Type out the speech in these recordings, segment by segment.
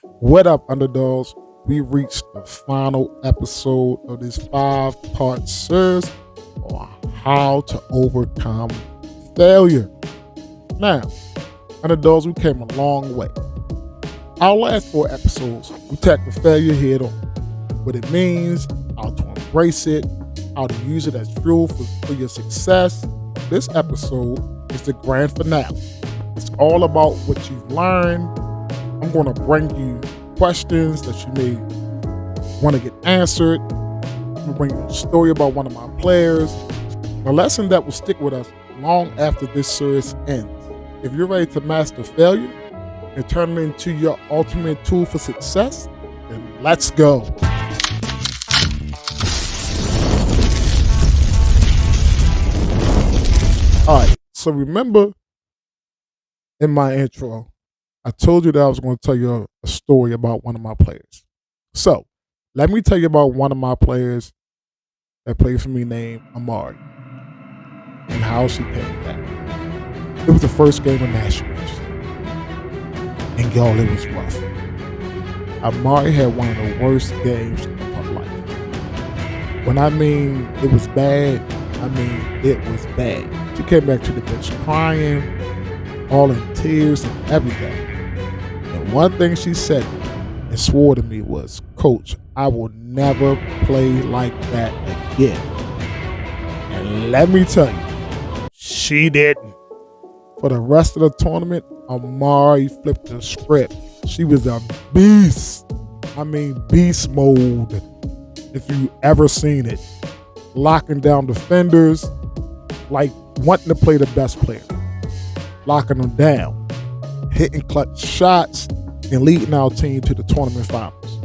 What up, underdogs? We reached the final episode of this five-part series on how to overcome failure. Now, underdogs, we came a long way. Our last four episodes, we tackled failure head on, what it means, how to embrace it, how to use it as fuel for your success. This episode is the grand finale. It's all about what you've learned. I'm going to bring you questions that you may want to get answered. I'm going to bring you a story about one of my players, a lesson that will stick with us long after this series ends. If you're ready to master failure and turn it into your ultimate tool for success, then let's go. All right, so remember in my intro, I told you that I was going to tell you a story about one of my players. So let me tell you about one of my players that played for me named Amari and how she came back. It was the first game of Nationals. And y'all, it was rough. Amari had one of the worst games of her life. When I mean it was bad, I mean it was bad. She came back to the bench crying, all in tears and everything. And one thing she said and swore to me was, "Coach, I will never play like that again." And let me tell you, she didn't. For the rest of the tournament, Amari flipped the script. She was a beast. I mean, beast mode, if you ever seen it. Locking down defenders, like wanting to play the best player. Locking them down, hitting clutch shots, and leading our team to the tournament finals.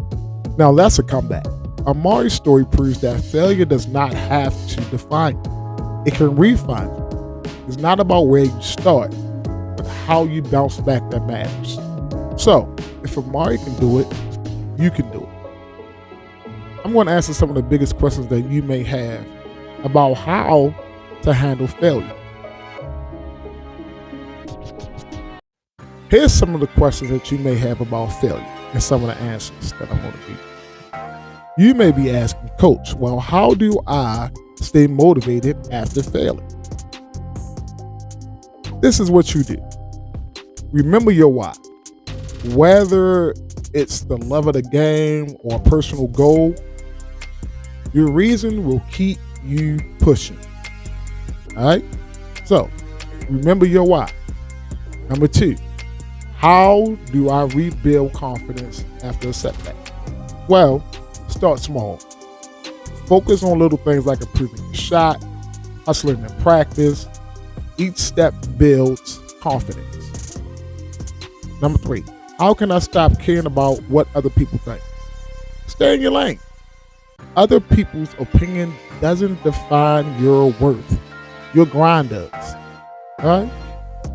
Now that's a comeback. Amari's story proves that failure does not have to define you. It can refine you. It's not about where you start, but how you bounce back that matters. So, if Amari can do it, you can do it. I'm going to answer some of the biggest questions that you may have about how to handle failure. Here's some of the questions that you may have about failure and some of the answers that I'm going to give you. You may be asking, Coach, well, how do I stay motivated after failing? This is what you do. Remember your why. Whether it's the love of the game or a personal goal, your reason will keep you pushing. All right? So, remember your why. Number two, how do I rebuild confidence after a setback? Well, start small. Focus on little things like improving your shot, hustling in practice. Each step builds confidence. Number three, how can I stop caring about what other people think? Stay in your lane. Other people's opinion doesn't define your worth. Your grind does. All right?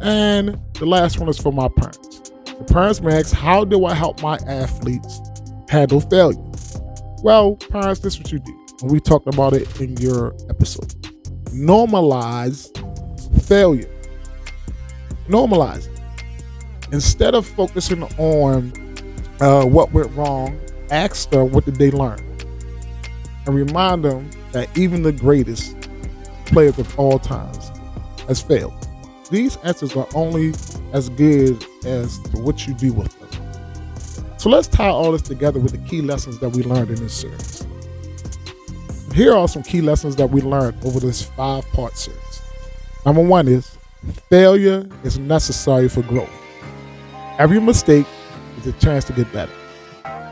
And the last one is for my parents. The parents may ask, how do I help my athletes handle failure? Well, parents, this is what you do. And we talked about it in your episode. Normalize failure. Normalize it. Instead of focusing on what went wrong, ask them what did they learn. And remind them that even the greatest players of all times has failed. These answers are only as good as to what you do with them. So let's tie all this together with the key lessons that we learned in this series. Here are some key lessons that we learned over this 5-part series. Number one is failure is necessary for growth. Every mistake is a chance to get better.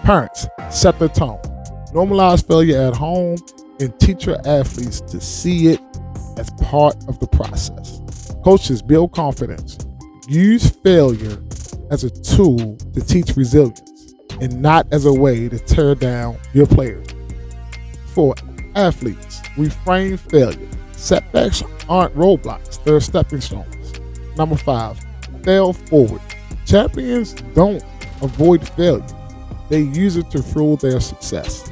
Parents, set the tone. Normalize failure at home and teach your athletes to see it as part of the process. Coaches, build confidence. Use failure as a tool to teach resilience and not as a way to tear down your players. For athletes, reframe failure. Setbacks aren't roadblocks, they're stepping stones. Number 5, fail forward. Champions don't avoid failure, they use it to fuel their success.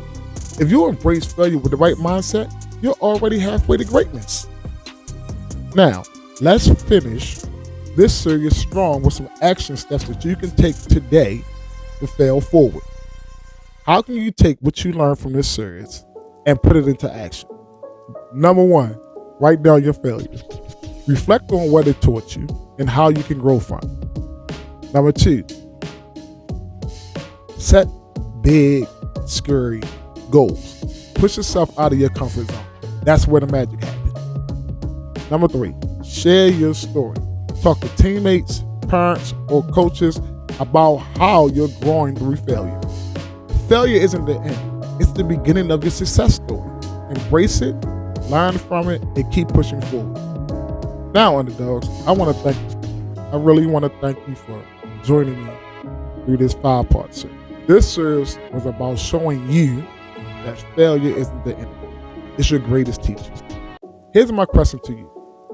If you embrace failure with the right mindset, you're already halfway to greatness. Now, let's finish this series strong with some action steps that you can take today to fail forward. How can you take what you learned from this series and put it into action? Number one, write down your failures. Reflect on what it taught you and how you can grow from it. Number two, set big, scary goals. Push yourself out of your comfort zone. That's where the magic happens. Number three, share your story. Talk to teammates, parents, or coaches about how you're growing through failure. Failure isn't the end. It's the beginning of your success story. Embrace it, learn from it, and keep pushing forward. Now, Underdogs, I really want to thank you for joining me through this 5-part series. This series was about showing you that failure isn't the end. It's your greatest teacher. Here's my question to you.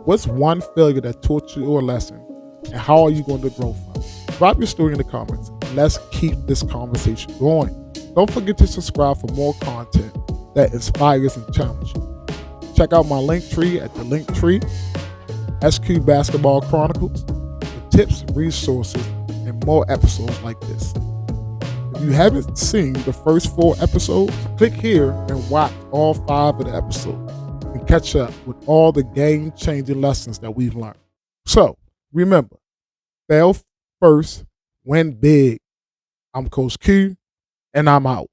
What's one failure that taught you a lesson, and how are you going to grow from it? Drop your story in the comments. Let's keep this conversation going. Don't forget to subscribe for more content that inspires and challenges you. Check out my link tree at the link tree, SQ Basketball Chronicles, for tips, resources, and more episodes like this. If you haven't seen the first 4 episodes, click here and watch all 5 of the episodes and catch up with all the game-changing lessons that we've learned. So, remember, fail first, win big. I'm Coach Q, and I'm out.